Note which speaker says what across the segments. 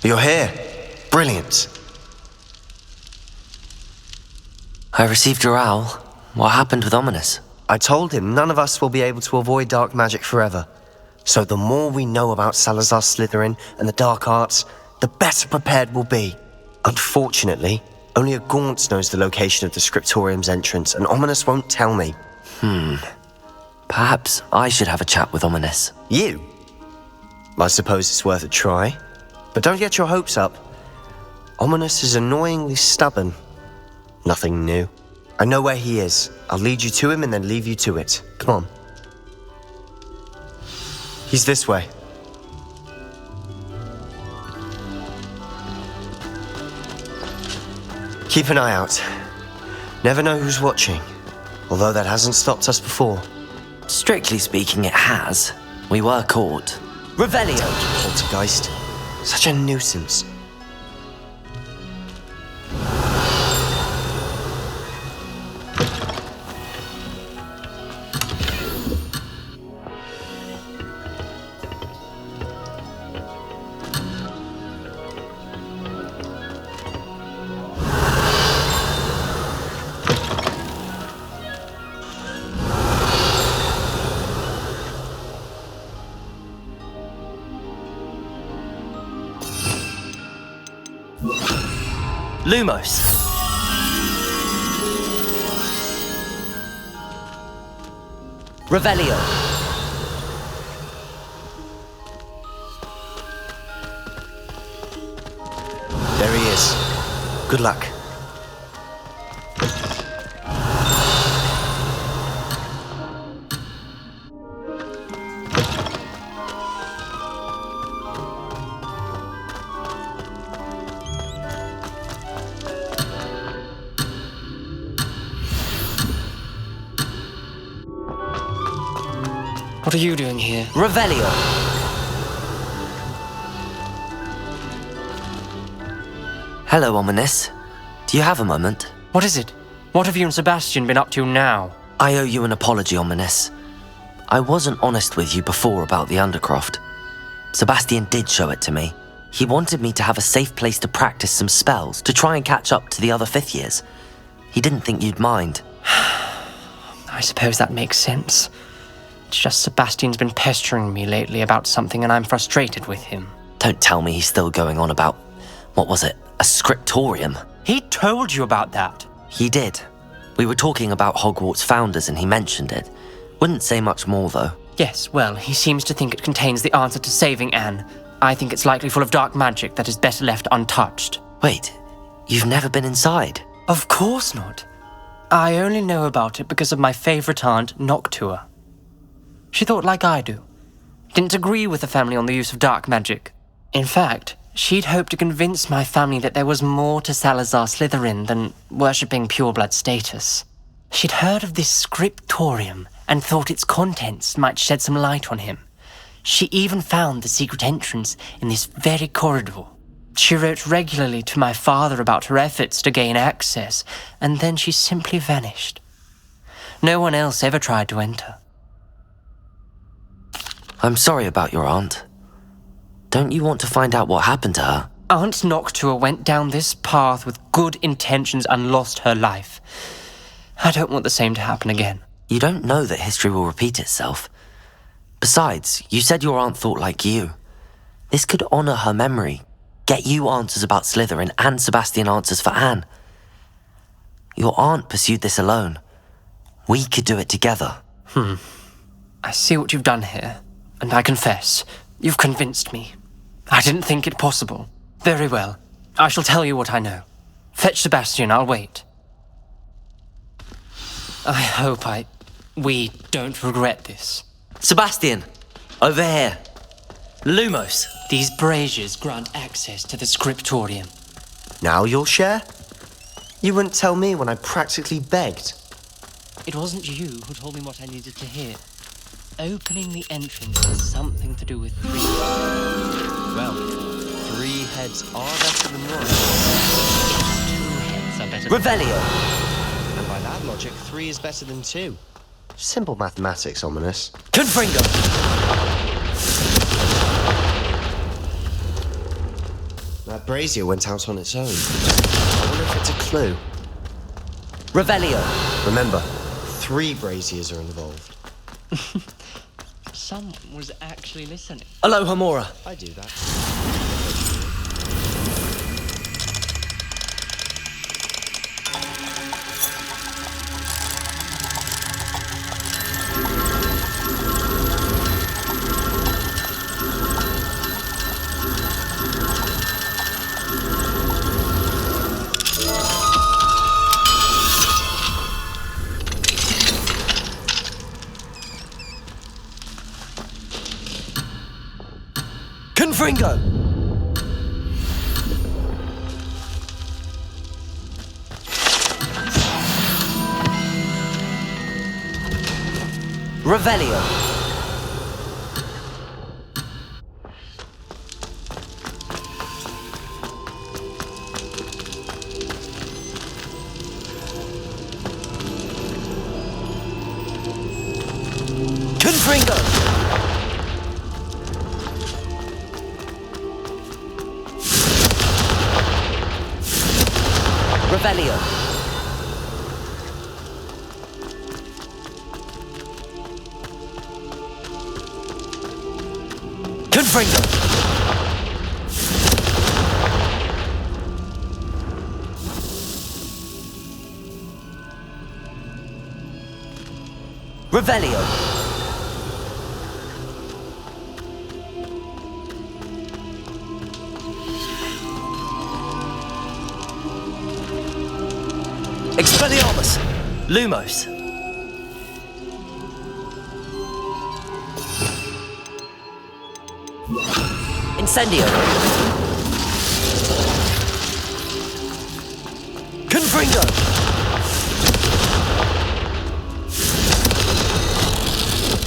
Speaker 1: You're here. Brilliant.
Speaker 2: I received your owl. What happened with Ominous?
Speaker 1: I told him none of us will be able to avoid dark magic forever. So the more we know about Salazar Slytherin and the dark arts, the better prepared we'll be. Unfortunately, only a Gaunt knows the location of the Scriptorium's entrance, and Ominous won't tell me.
Speaker 2: Perhaps I should have a chat with Ominous.
Speaker 1: You? I suppose it's worth a try. But don't get your hopes up. Ominous is annoyingly stubborn. Nothing new. I know where he is. I'll lead you to him and then leave you to it. Come on. He's this way. Keep an eye out. Never know who's watching. Although that hasn't stopped us before.
Speaker 2: Strictly speaking, it has. We were caught. Revelio!
Speaker 1: Poltergeist. Such a nuisance.
Speaker 2: Lumos! Revelio!
Speaker 1: There he is. Good luck.
Speaker 3: What are you doing here?
Speaker 2: Revelio! Hello, Ominous. Do you have a moment?
Speaker 3: What is it? What have you and Sebastian been up to now?
Speaker 2: I owe you an apology, Ominous. I wasn't honest with you before about the Undercroft. Sebastian did show it to me. He wanted me to have a safe place to practice some spells, to try and catch up to the other fifth years. He didn't think you'd mind.
Speaker 3: I suppose that makes sense. It's just Sebastian's been pestering me lately about something and I'm frustrated with him.
Speaker 2: Don't tell me he's still going on about, what was it, a scriptorium?
Speaker 3: He told you about that.
Speaker 2: He did. We were talking about Hogwarts founders and he mentioned it. Wouldn't say much more though.
Speaker 3: Yes, well, he seems to think it contains the answer to saving Anne. I think it's likely full of dark magic that is better left untouched.
Speaker 2: Wait, you've never been inside?
Speaker 3: Of course not. I only know about it because of my favourite aunt, Noctua. She thought like I do. Didn't agree with the family on the use of dark magic. In fact, She'd hoped to convince my family that there was more to Salazar Slytherin than worshipping pureblood status. She'd heard of this scriptorium and thought its contents might shed some light on him. She even found the secret entrance in this very corridor. She wrote regularly to my father about her efforts to gain access, and then she simply vanished. No one else ever tried to enter.
Speaker 2: I'm sorry about your aunt. Don't you want to find out what happened to her?
Speaker 3: Aunt Noctua went down this path with good intentions and lost her life. I don't want the same to happen again.
Speaker 2: You don't know that history will repeat itself. Besides, you said your aunt thought like you. This could honor her memory, get you answers about Slytherin and Sebastian answers for Anne. Your aunt pursued this alone. We could do it together.
Speaker 3: I see what you've done here, and I confess, you've convinced me. I didn't think it possible. Very well. I shall tell you what I know. Fetch Sebastian, I'll wait. I hope we don't regret this.
Speaker 2: Sebastian! Over here! Lumos!
Speaker 3: These braziers grant access to the scriptorium.
Speaker 1: Now you'll share? You wouldn't tell me when I practically begged.
Speaker 3: It wasn't you who told me what I needed to hear. Opening the entrance has something to do with three.
Speaker 1: Well, 3 heads are better than 1.
Speaker 3: 2 heads are better than
Speaker 2: Revelio!
Speaker 1: And by that logic, 3 is better than 2. Simple mathematics, Ominous.
Speaker 2: Confringo!
Speaker 1: That brazier went out on its own. I wonder if it's a clue.
Speaker 2: Revelio!
Speaker 1: Remember, 3 braziers are involved.
Speaker 3: Someone was actually listening.
Speaker 2: Aloha Mora!
Speaker 1: I do that.
Speaker 2: Confringo! Revelio! Confringo! Revelio! Confringo! Revelio! Expelliarmus! Lumos! Incendio! Confringo!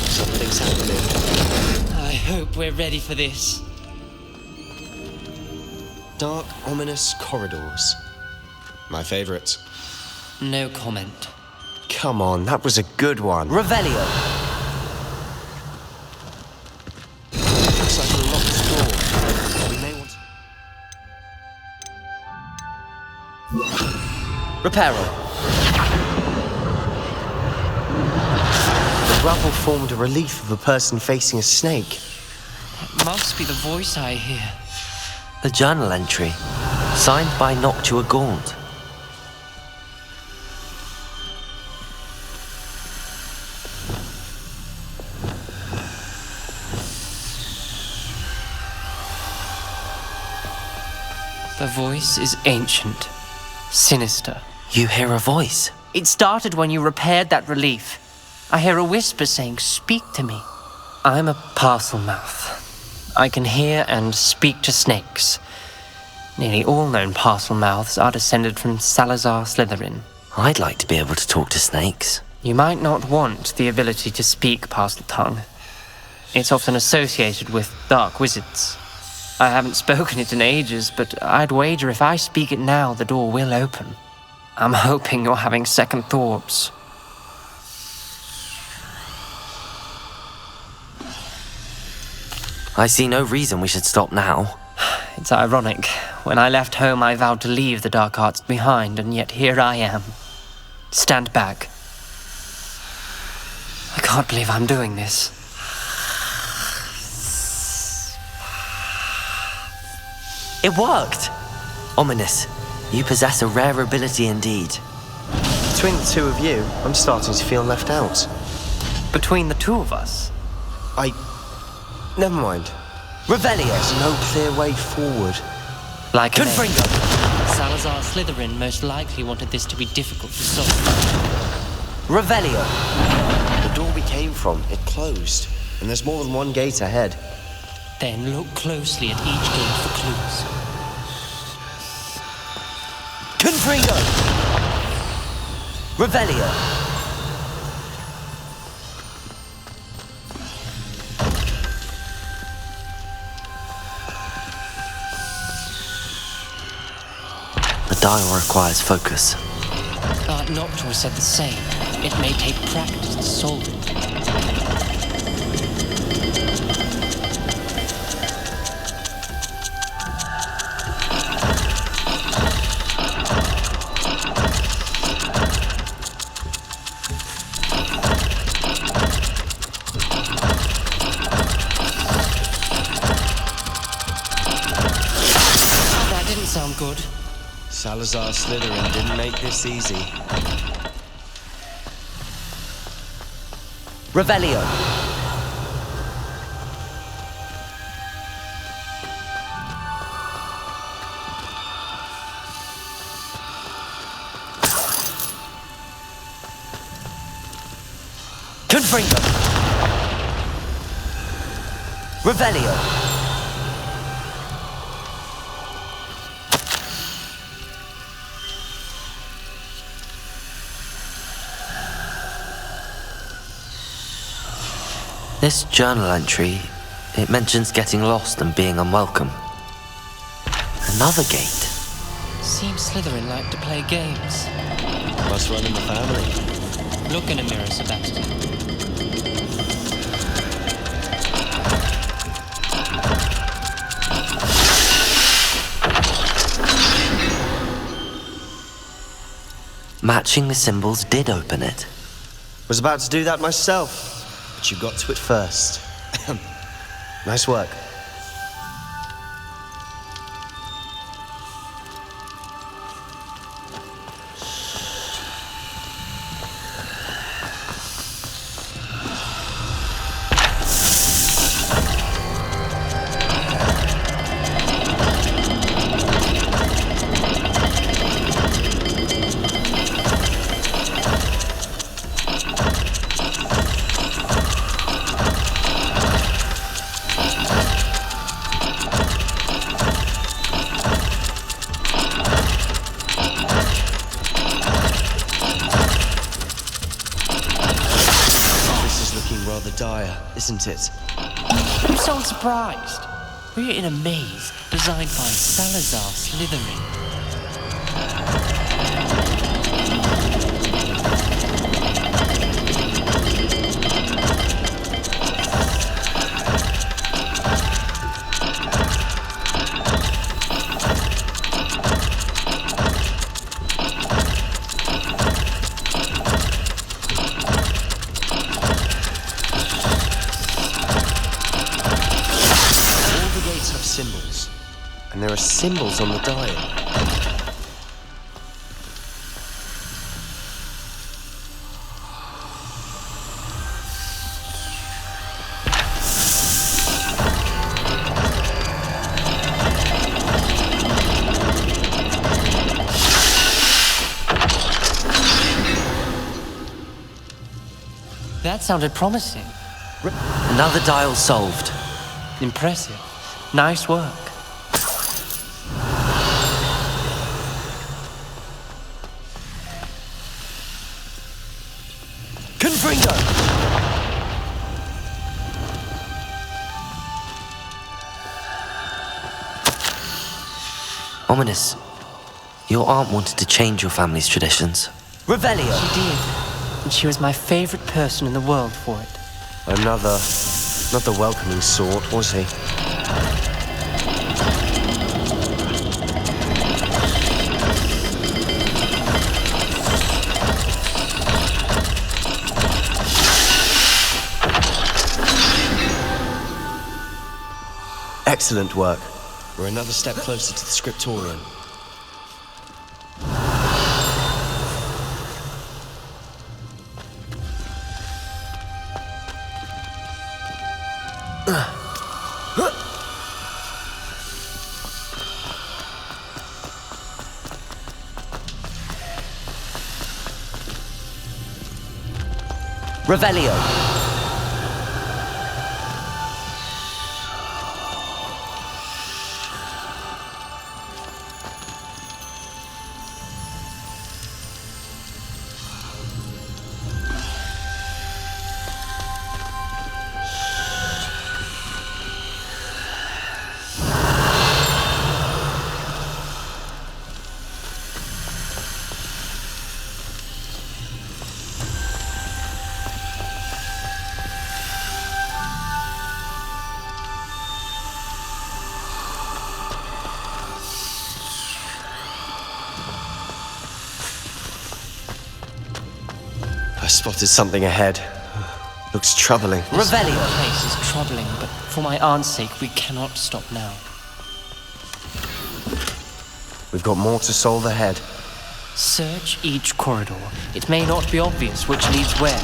Speaker 1: Something's happening.
Speaker 3: I hope we're ready for this.
Speaker 1: Dark, ominous corridors. My favorite.
Speaker 3: No comment.
Speaker 1: Come on, that was a good one.
Speaker 2: Revelio!
Speaker 1: Looks like a locked door. We may want to...
Speaker 2: Reparo!
Speaker 1: The rubble formed a relief of a person facing a snake.
Speaker 3: It must be the voice I hear.
Speaker 2: The journal entry, signed by Noctua Gaunt.
Speaker 3: The voice is ancient, sinister.
Speaker 2: You hear a voice.
Speaker 3: It started when you repaired that relief. I hear a whisper saying, "Speak to me." I'm a parcel mouth. I can hear and speak to snakes. Nearly all known parcel mouths are descended from Salazar Slytherin.
Speaker 2: I'd like to be able to talk to snakes.
Speaker 3: You might not want the ability to speak parcel tongue. It's often associated with dark wizards. I haven't spoken it in ages, but I'd wager if I speak it now, the door will open. I'm hoping you're having second thoughts.
Speaker 2: I see no reason we should stop now.
Speaker 3: It's ironic. When I left home, I vowed to leave the dark arts behind, and yet here I am. Stand back. I can't believe I'm doing this.
Speaker 2: It worked! Ominous, you possess a rare ability indeed.
Speaker 1: Between the two of you, I'm starting to feel left out.
Speaker 3: Between the two of us?
Speaker 1: Never mind.
Speaker 2: Revelio!
Speaker 1: There's no clear way forward.
Speaker 3: Like an
Speaker 2: Confringo!
Speaker 3: Salazar Slytherin most likely wanted this to be difficult to solve.
Speaker 2: Revelio!
Speaker 1: The door we came from, it closed. And there's more than one gate ahead.
Speaker 3: Then look closely at each gate for clues.
Speaker 2: Confringo! Revelio! The dial requires focus.
Speaker 3: Art Noctua said the same. It may take practice to solve it. That didn't sound good.
Speaker 1: Salazar Slytherin didn't make this easy.
Speaker 2: Revelio! Confringo! Revelio! This journal entry, it mentions getting lost and being unwelcome. Another gate.
Speaker 3: Seems Slytherin like to play games.
Speaker 1: Must run in the family.
Speaker 3: Look in a mirror, Sebastian.
Speaker 2: Matching the symbols did open it.
Speaker 1: Was about to do that myself. But you got to it first. Nice work. Rather dire, isn't it?
Speaker 3: I'm so surprised. We're in a maze designed by Salazar Slytherin.
Speaker 1: Symbols. And there are symbols on the dial.
Speaker 3: That sounded promising.
Speaker 2: Another dial solved.
Speaker 3: Impressive. Nice work.
Speaker 1: Confringo!
Speaker 2: Ominous, your aunt wanted to change your family's traditions.
Speaker 1: Revelio!
Speaker 3: She did, and she was my favorite person in the world for it.
Speaker 1: Another, not the welcoming sort, was he? Excellent work. We're another step closer to the scriptorium.
Speaker 2: Revelio!
Speaker 1: I spotted something ahead. Looks troubling.
Speaker 2: Revelio!
Speaker 3: The place is troubling, but for my aunt's sake, we cannot stop now.
Speaker 1: We've got more to solve ahead.
Speaker 3: Search each corridor. It may not be obvious which leads where.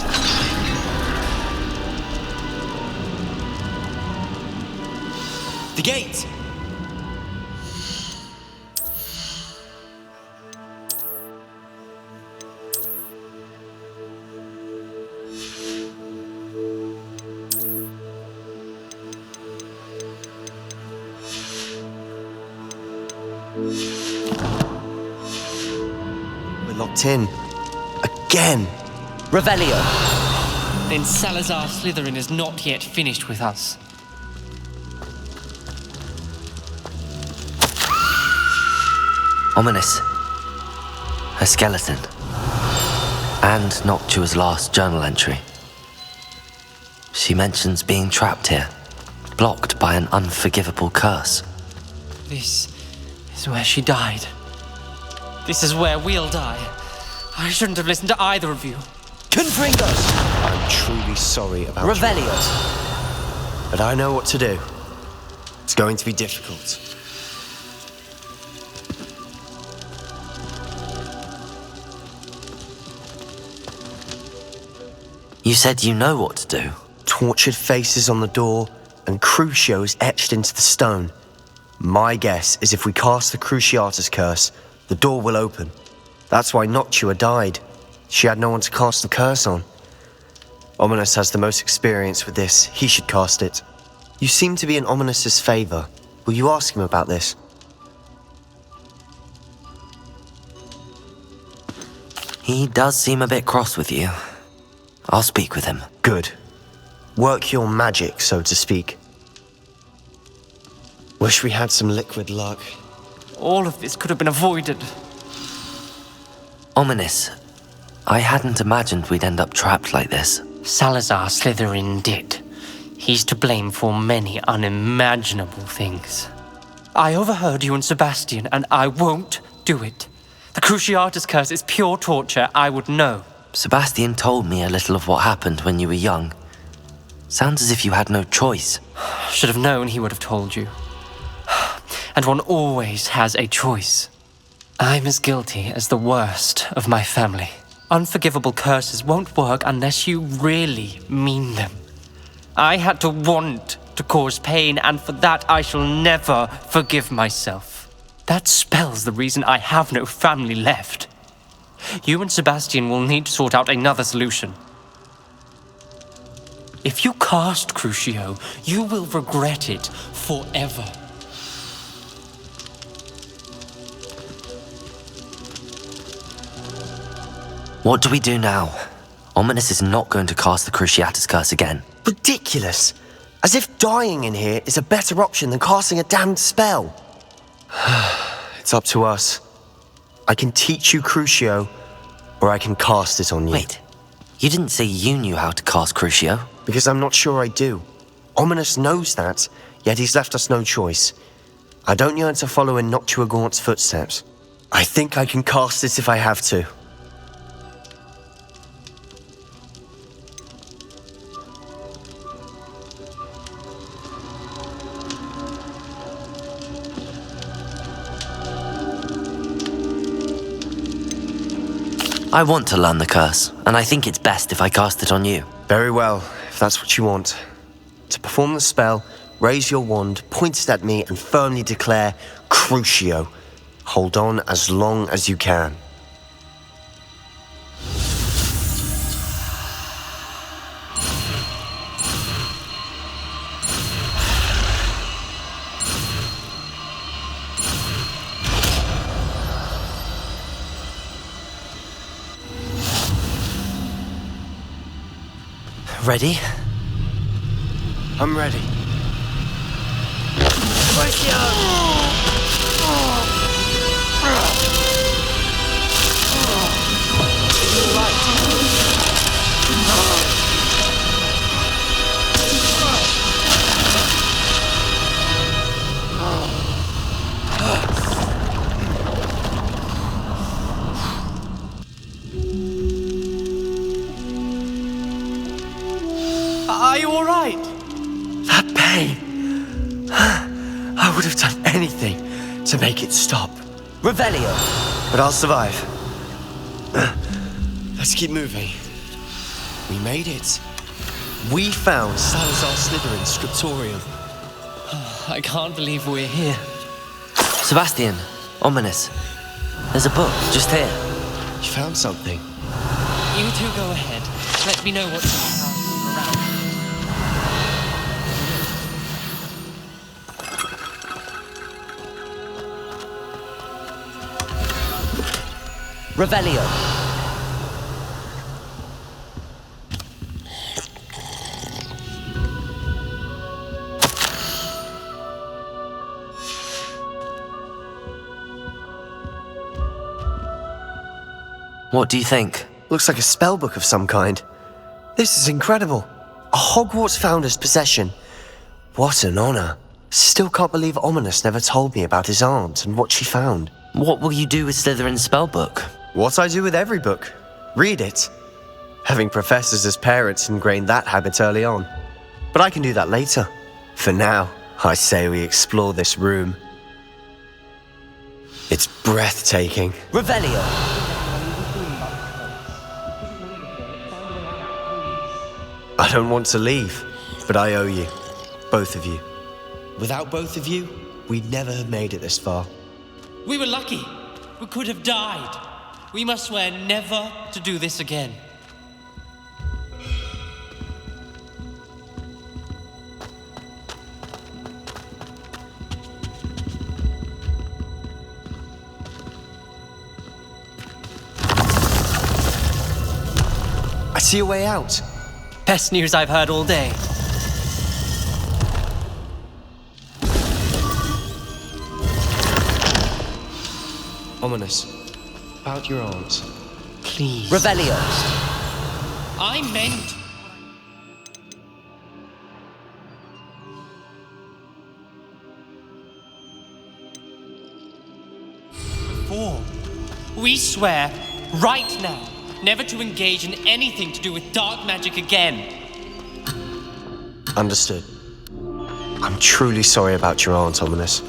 Speaker 1: The gate! We're locked in. Again!
Speaker 2: Revelio!
Speaker 3: Then Salazar Slytherin is not yet finished with us.
Speaker 2: Ominous. A skeleton. And Noctua's last journal entry. She mentions being trapped here, blocked by an unforgivable curse.
Speaker 3: This is where she died. This is where we'll die. I shouldn't have listened to either of you.
Speaker 2: Confringo!
Speaker 1: I'm truly sorry about
Speaker 2: Revelio!
Speaker 1: but I know what to do. It's going to be difficult.
Speaker 2: You said you know what to do.
Speaker 1: Tortured faces on the door and crucios etched into the stone. My guess is if we cast the Cruciatus curse, the door will open. That's why Noctua died. She had no one to cast the curse on. Ominous has the most experience with this. He should cast it. You seem to be in Ominous's favor. Will you ask him about this?
Speaker 2: He does seem a bit cross with you. I'll speak with him.
Speaker 1: Good. Work your magic, so to speak. Wish we had some liquid luck.
Speaker 3: All of this could have been avoided.
Speaker 2: Ominous. I hadn't imagined we'd end up trapped like this.
Speaker 3: Salazar Slytherin did. He's to blame for many unimaginable things. I overheard you and Sebastian, and I won't do it. The Cruciatus curse is pure torture. I would know.
Speaker 2: Sebastian told me a little of what happened when you were young. Sounds as if you had no choice.
Speaker 3: Should have known he would have told you. And one always has a choice. I'm as guilty as the worst of my family. Unforgivable curses won't work unless you really mean them. I had to want to cause pain, and for that I shall never forgive myself. That spells the reason I have no family left. You and Sebastian will need to sort out another solution. If you cast Crucio, you will regret it forever.
Speaker 2: What do we do now? Ominous is not going to cast the Cruciatus Curse again.
Speaker 1: Ridiculous! As if dying in here is a better option than casting a damned spell. It's up to us. I can teach you Crucio, or I can cast it on you.
Speaker 2: Wait, you didn't say you knew how to cast Crucio?
Speaker 1: Because I'm not sure I do. Ominous knows that, yet he's left us no choice. I don't yearn to follow in Noctuagaunt's footsteps. I think I can cast it if I have to.
Speaker 2: I want to learn the curse, and I think it's best if I cast it on you.
Speaker 1: Very well, if that's what you want. To perform the spell, raise your wand, point it at me, and firmly declare Crucio. Hold on as long as you can.
Speaker 2: Ready?
Speaker 1: I'm ready.
Speaker 3: Are you all right?
Speaker 1: That pain. I would have done anything to make it stop.
Speaker 2: Revelio!
Speaker 1: But I'll survive. Let's keep moving. We made it. We found Salazar Slytherin's scriptorium.
Speaker 3: I can't believe we're here.
Speaker 2: Sebastian, Ominous. There's a book just here.
Speaker 1: You found something.
Speaker 3: You two go ahead. Let me know what's around.
Speaker 2: Revelio! What do you think?
Speaker 1: Looks like a spellbook of some kind. This is incredible. A Hogwarts founder's possession. What an honor. Still can't believe Ominous never told me about his aunt and what she found.
Speaker 2: What will you do with Slytherin's spellbook?
Speaker 1: What I do with every book. Read it. Having professors as parents ingrained that habit early on. But I can do that later. For now, I say we explore this room. It's breathtaking.
Speaker 2: Revelio!
Speaker 1: I don't want to leave, but I owe you. Both of you. Without both of you, we'd never have made it this far.
Speaker 4: We were lucky. We could have died. We must swear never to do this again.
Speaker 1: I see a way out.
Speaker 3: Best news I've heard all day.
Speaker 1: Ominous. About your aunt.
Speaker 3: Please.
Speaker 2: Revelio!
Speaker 4: I meant... before. We swear, right now, never to engage in anything to do with dark magic again.
Speaker 1: Understood. I'm truly sorry about your aunt, Ominous.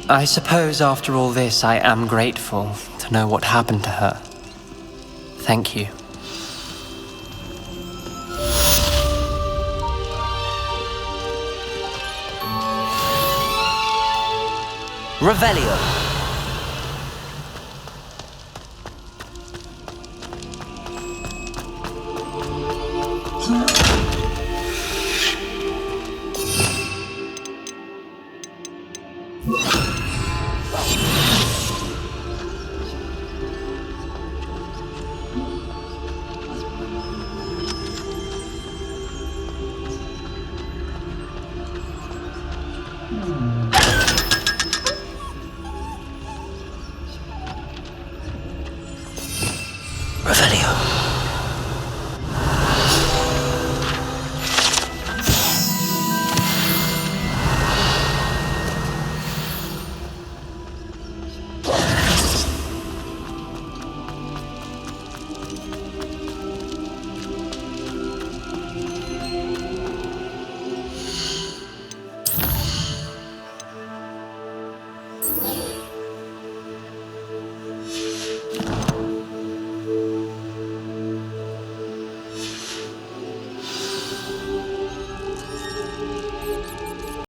Speaker 3: I suppose after all this, I am grateful to know what happened to her. Thank you.
Speaker 2: Revelio! Revelio.